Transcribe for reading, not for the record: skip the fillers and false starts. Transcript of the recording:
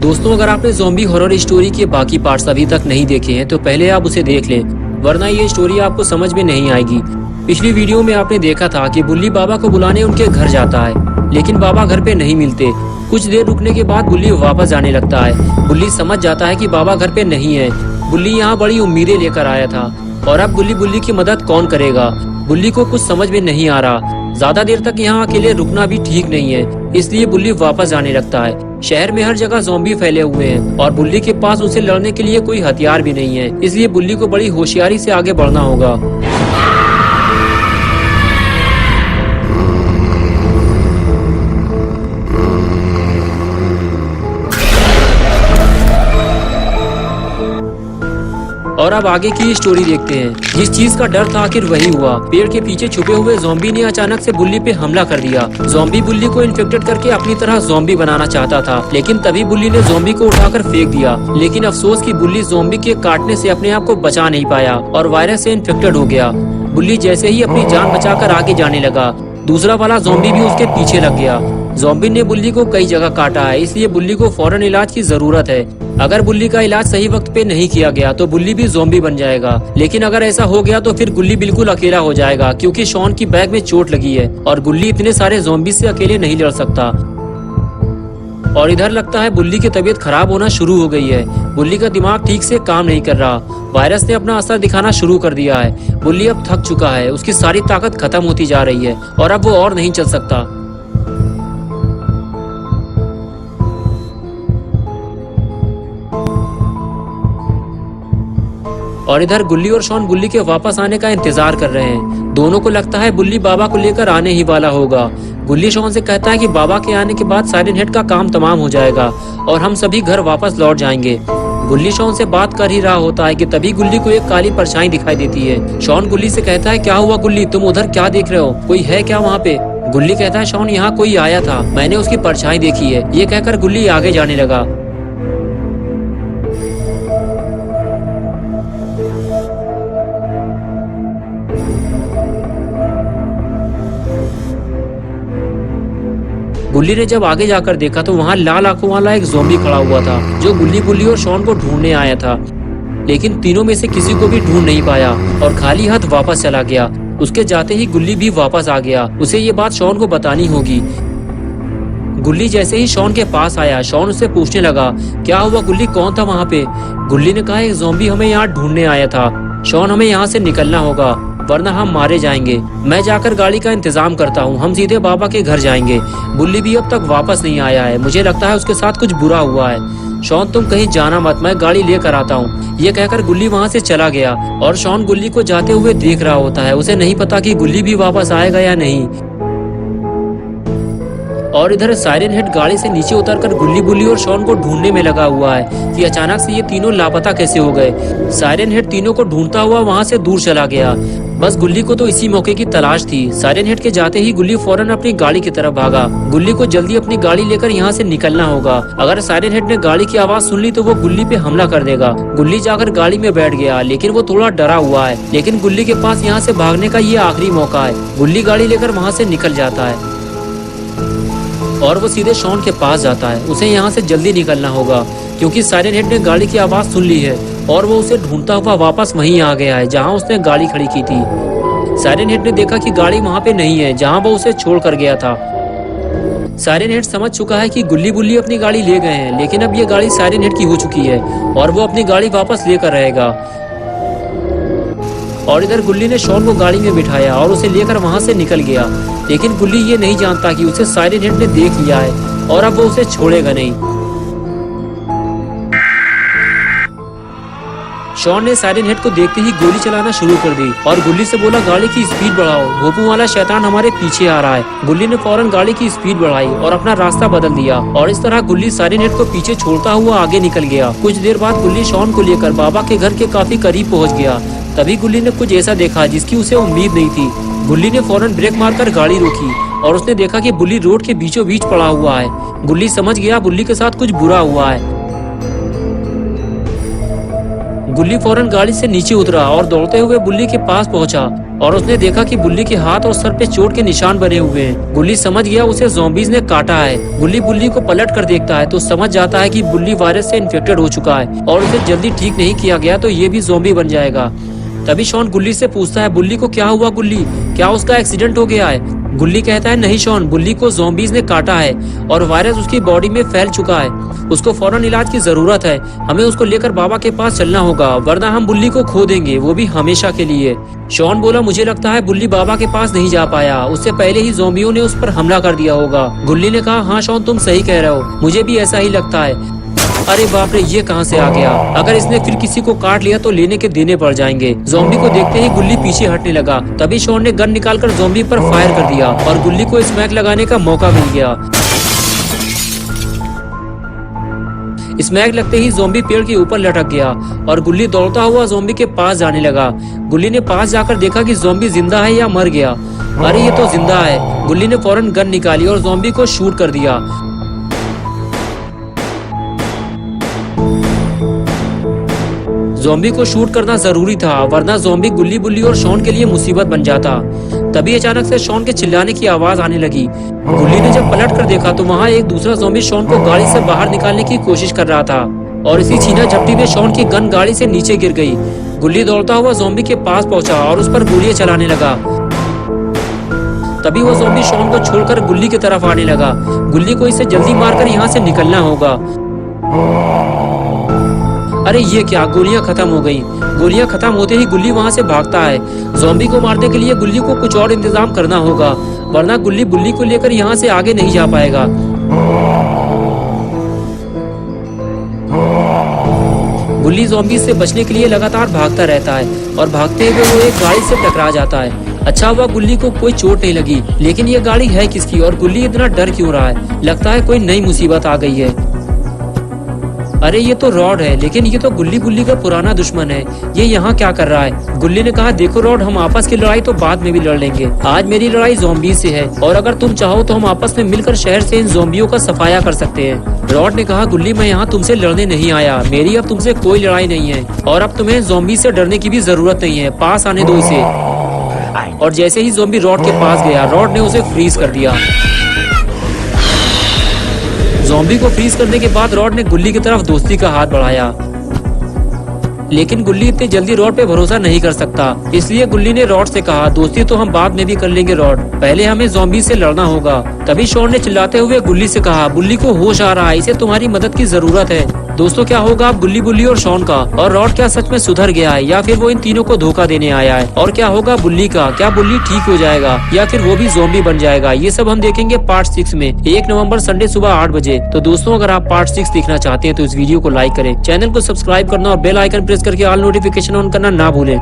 दोस्तों, अगर आपने ज़ॉम्बी हॉरर स्टोरी के बाकी पार्ट्स अभी तक नहीं देखे हैं तो पहले आप उसे देख लें, वरना ये स्टोरी आपको समझ में नहीं आएगी। पिछली वीडियो में आपने देखा था कि बुल्ली बाबा को बुलाने उनके घर जाता है, लेकिन बाबा घर पे नहीं मिलते। कुछ देर रुकने के बाद बुल्ली वापस जाने लगता है। बुल्ली समझ जाता है कि बाबा घर पे नहीं है। बुल्ली यहाँ बड़ी उम्मीदें लेकर आया था और अब बुल्ली की मदद कौन करेगा। बुल्ली को कुछ समझ में नहीं आ रहा। ज्यादा देर तक यहाँ अकेले रुकना भी ठीक नहीं है, इसलिए बुल्ली वापस जाने लगता है। शहर में हर जगह ज़ॉम्बी फैले हुए हैं और बुल्ली के पास उनसे लड़ने के लिए कोई हथियार भी नहीं है, इसलिए बुल्ली को बड़ी होशियारी से आगे बढ़ना होगा। और अब आगे की स्टोरी देखते हैं। जिस चीज का डर था आखिर वही हुआ। पेड़ के पीछे छुपे हुए ज़ॉम्बी ने अचानक से बुल्ली पे हमला कर दिया। ज़ॉम्बी बुल्ली को इन्फेक्टेड करके अपनी तरह ज़ॉम्बी बनाना चाहता था, लेकिन तभी बुल्ली ने ज़ॉम्बी को उठाकर फेंक दिया। लेकिन अफसोस कि बुल्ली ज़ॉम्बी के काटने से अपने आप को बचा नहीं पाया और वायरस से इन्फेक्टेड हो गया। बुल्ली जैसे ही अपनी जान बचाकर आगे जाने लगा, दूसरा वाला ज़ॉम्बी भी उसके पीछे लग गया। ज़ॉम्बी ने बुल्ली को कई जगह काटा है, इसलिए बुल्ली को फौरन इलाज की जरूरत है। अगर बुल्ली का इलाज सही वक्त पे नहीं किया गया तो बुल्ली भी ज़ॉम्बी बन जाएगा। लेकिन अगर ऐसा हो गया तो फिर गुल्ली बिल्कुल अकेला हो जाएगा, क्योंकि शॉन की बैग में चोट लगी है और गुल्ली इतने सारे ज़ॉम्बी से अकेले नहीं लड़ सकता। और इधर लगता है बुल्ली की तबीयत खराब होना शुरू हो गई है। बुल्ली का दिमाग ठीक से काम नहीं कर रहा। वायरस ने अपना असर दिखाना शुरू कर दिया है। बुल्ली अब थक चुका है, उसकी सारी ताकत खत्म होती जा रही है और अब वो और नहीं चल सकता। और इधर गुल्ली और शॉन बुल्ली के वापस आने का इंतजार कर रहे हैं। दोनों को लगता है बुल्ली बाबा को लेकर आने ही वाला होगा। गुल्ली शॉन से कहता है कि बाबा के आने के बाद साइरन हेड का काम तमाम हो जाएगा और हम सभी घर वापस लौट जाएंगे। गुल्ली शॉन से बात कर ही रहा होता है कि तभी गुल्ली को एक काली परछाई दिखाई देती है। शॉन गुल्ली से कहता है, क्या हुआ गुल्ली, तुम उधर क्या देख रहे हो, कोई है क्या वहाँ पे? गुल्ली कहता है, शॉन यहाँ कोई आया था, मैंने उसकी परछाई देखी है। ये कहकर गुल्ली आगे जाने लगा। गुल्ली ने जब आगे जाकर देखा तो वहाँ लाल आंखों वाला एक ज़ॉम्बी खड़ा हुआ था, जो गुल्ली बुल्ली और शॉन को ढूंढने आया था। लेकिन तीनों में से किसी को भी ढूंढ नहीं पाया और खाली हाथ वापस चला गया। उसके जाते ही गुल्ली भी वापस आ गया। उसे ये बात शॉन को बतानी होगी। गुल्ली जैसे ही शॉन के पास आया, शॉन उससे पूछने लगा, क्या हुआ गुल्ली, कौन था वहाँ पे? गुल्ली ने कहा, एक ज़ॉम्बी हमें यहाँ ढूंढने आया था। शॉन, हमें यहाँ से निकलना होगा वरना हम मारे जाएंगे। मैं जाकर गाड़ी का इंतजाम करता हूँ, हम सीधे बाबा के घर जाएंगे। बुल्ली भी अब तक वापस नहीं आया है, मुझे लगता है उसके साथ कुछ बुरा हुआ है। शॉन, तुम कहीं जाना मत, मैं गाड़ी लेकर आता हूँ। ये कहकर गुल्ली वहाँ से चला गया और शॉन गुल्ली को जाते हुए देख रहा होता है। उसे नहीं पता कि गुल्ली भी वापस आएगा या नहीं। और इधर साइरन हेड गाड़ी से नीचे उतरकर गुल्ली बुल्ली और शॉन को ढूंढने में लगा हुआ है कि अचानक से ये तीनों लापता कैसे हो गए। साइरन हेड तीनों को ढूंढता हुआ वहाँ से दूर चला गया। बस गुल्ली को तो इसी मौके की तलाश थी। साइरन हेड के जाते ही गुल्ली फौरन अपनी गाड़ी की तरफ भागा। गुल्ली को जल्दी अपनी गाड़ी लेकर यहाँ से निकलना होगा। अगर साइरन हेड ने गाड़ी की आवाज सुन ली तो वो गुल्ली पे हमला कर देगा। गुल्ली जाकर गाड़ी में बैठ गया, लेकिन वो थोड़ा डरा हुआ है। लेकिन गुल्ली के पास यहाँ से भागने का ये आखिरी मौका है। गुल्ली गाड़ी लेकर वहाँ से निकल जाता है और वो सीधे शॉन के पास जाता है। उसे यहाँ से जल्दी निकलना होगा क्योंकि साइरन हेड ने गाड़ी की आवाज सुन ली है और वो उसे ढूंढता हुआ वापस वहीं आ गया है जहाँ उसने गाड़ी खड़ी की थी। साइरन हेड ने देखा कि गाड़ी वहाँ पे नहीं है जहाँ वो उसे छोड़ कर गया था। साइरन हेड समझ चुका है कि गुल्ली बुल्ली अपनी गाड़ी ले गए हैं, लेकिन अब ये गाड़ी साइरन हेड की हो चुकी है और वो अपनी गाड़ी वापस लेकर रहेगा। और इधर गुल्ली ने शॉन को गाड़ी में बिठाया और उसे लेकर वहां से निकल गया। लेकिन गुल्ली ये नहीं जानता कि उसे साइरन हेड ने देख लिया है और अब वो उसे छोड़ेगा नहीं। शॉन ने साइरन हेड को देखते ही गोली चलाना शुरू कर दी और गुल्ली से बोला, गाड़ी की स्पीड बढ़ाओ, भोपू वाला शैतान हमारे पीछे आ रहा है। गुल्ली ने फौरन गाड़ी की स्पीड बढ़ाई और अपना रास्ता बदल दिया और इस तरह गुल्ली साइरन हेड को पीछे छोड़ता हुआ आगे निकल गया। कुछ देर बाद गुल्ली शॉन को लेकर बाबा के घर के काफी करीब पहुँच गया। तभी गुल्ली ने कुछ ऐसा देखा जिसकी उसे उम्मीद नहीं थी। गुल्ली ने फौरन ब्रेक मारकर गाड़ी रोकी और उसने देखा कि बुल्ली रोड के बीचों बीच पड़ा हुआ है। गुल्ली समझ गया बुल्ली के साथ कुछ बुरा हुआ है। गुल्ली फौरन गाड़ी से नीचे उतरा और दौड़ते हुए बुल्ली के पास पहुंचा और उसने देखा कि बुल्ली के हाथ और सर पे चोट के निशान बने हुए हैं। गुल्ली समझ गया उसे ज़ॉम्बीज ने काटा है। गुल्ली बुल्ली को पलट कर देखता है तो समझ जाता है कि बुल्ली वायरस से इन्फेक्टेड हो चुका है और उसे जल्दी ठीक नहीं किया गया तो ये भी ज़ॉम्बी बन जाएगा। तभी शॉन गुल्ली से पूछता है, बुल्ली को क्या हुआ गुल्ली, क्या उसका एक्सीडेंट हो गया है? गुल्ली कहता है, नहीं शॉन, बुल्ली को ज़ॉम्बीज ने काटा है और वायरस उसकी बॉडी में फैल चुका है। उसको फौरन इलाज की जरूरत है। हमें उसको लेकर बाबा के पास चलना होगा, वरना हम बुल्ली को खो देंगे, वो भी हमेशा के लिए। शॉन बोला, मुझे लगता है बुल्ली बाबा के पास नहीं जा पाया, उससे पहले ही ज़ॉम्बियों ने उस पर हमला कर दिया होगा। गुल्ली ने कहा, हाँ शॉन, तुम सही कह रहे हो, मुझे भी ऐसा ही लगता है। अरे बाप रे, ये कहां से आ गया? अगर इसने फिर किसी को काट लिया तो लेने के देने पड़ जाएंगे। ज़ॉम्बी को देखते ही गुल्ली पीछे हटने लगा। तभी शॉन ने गन निकालकर ज़ॉम्बी पर फायर कर दिया और गुल्ली को स्मैक लगाने का मौका मिल गया। स्मैक लगते ही ज़ॉम्बी पेड़ के ऊपर लटक गया और गुल्ली दौड़ता हुआ ज़ॉम्बी के पास जाने लगा। गुल्ली ने पास जाकर देखा कि ज़ॉम्बी जिंदा है या मर गया। अरे ये तो जिंदा है। गुल्ली ने फौरन गन निकाली और ज़ॉम्बी को शूट कर दिया। ज़ॉम्बी को शूट करना जरूरी था, वरना ज़ॉम्बी गुल्ली बुल्ली और शॉन के लिए मुसीबत बन जाता। तभी अचानक से शॉन के चिल्लाने की आवाज आने लगी। गुल्ली ने जब पलट कर देखा तो वहाँ एक दूसरा ज़ॉम्बी शॉन को गाड़ी से बाहर निकालने की कोशिश कर रहा था और इसी छीना झपटी में शॉन की गन गाड़ी से नीचे गिर गई। गुल्ली दौड़ता हुआ ज़ॉम्बी के पास पहुंचा और उस पर गोलियां चलाने लगा। तभी वो ज़ॉम्बी शॉन को छोड़कर गुल्ली की तरफ आने लगा। गुल्ली को इसे जल्दी मारकर यहाँ से निकलना होगा। अरे ये क्या, गोलियां खत्म हो गई। गोलियां खत्म होते ही गुल्ली वहां से भागता है। ज़ॉम्बी को मारने के लिए गुल्ली को कुछ और इंतजाम करना होगा, वरना गुल्ली बुल्ली को लेकर यहाँ से आगे नहीं जा पाएगा। गुल्ली ज़ॉम्बी से बचने के लिए लगातार भागता रहता है और भागते हुए वो एक गाड़ी से टकरा जाता है। अच्छा हुआ गुल्ली को कोई चोट नहीं लगी, लेकिन ये गाड़ी है किसकी और गुल्ली इतना डर क्यों रहा है? लगता है कोई नई मुसीबत आ गई है। अरे ये तो रॉड है, लेकिन ये तो गुल्ली बुल्ली का पुराना दुश्मन है। ये यहाँ क्या कर रहा है? गुल्ली ने कहा, देखो रॉड, हम आपस की लड़ाई तो बाद में भी लड़ लेंगे, आज मेरी लड़ाई ज़ॉम्बी से है और अगर तुम चाहो तो हम आपस में मिलकर शहर से इन ज़ॉम्बियों का सफाया कर सकते हैं। रॉड ने कहा, गुल्ली मैं यहाँ तुमसे लड़ने नहीं आया, मेरी अब तुमसे कोई लड़ाई नहीं है और अब तुम्हें ज़ॉम्बी से डरने की भी जरूरत नहीं है, पास आने दो इसे। और जैसे ही ज़ॉम्बी रॉड के पास गया, रॉड ने उसे फ्रीज कर दिया। ज़ॉम्बी को फ्रीज करने के बाद रॉड ने गुल्ली की तरफ दोस्ती का हाथ बढ़ाया, लेकिन गुल्ली इतनी जल्दी रॉड पे भरोसा नहीं कर सकता। इसलिए गुल्ली ने रॉड से कहा, दोस्ती तो हम बाद में भी कर लेंगे रॉड, पहले हमें ज़ॉम्बी से लड़ना होगा। तभी शॉन ने चिल्लाते हुए गुल्ली से कहा, बुल्ली को होश आ रहा है, इसे तुम्हारी मदद की जरूरत है। दोस्तों, क्या होगा अब गुल्ली बुल्ली और शॉन का? और रॉड क्या सच में सुधर गया है या फिर वो इन तीनों को धोखा देने आया है? और क्या होगा बुल्ली का? क्या बुल्ली ठीक हो जाएगा या फिर वो भी ज़ॉम्बी बन जाएगा? ये सब हम देखेंगे पार्ट 6 में, 1 नवंबर संडे सुबह 8 बजे। तो दोस्तों, अगर आप पार्ट 6 देखना चाहते हैं तो इस वीडियो को लाइक करें, चैनल को सब्सक्राइब करना और बेल आइकन प्रेस करके ऑल नोटिफिकेशन ऑन करना ना भूलें।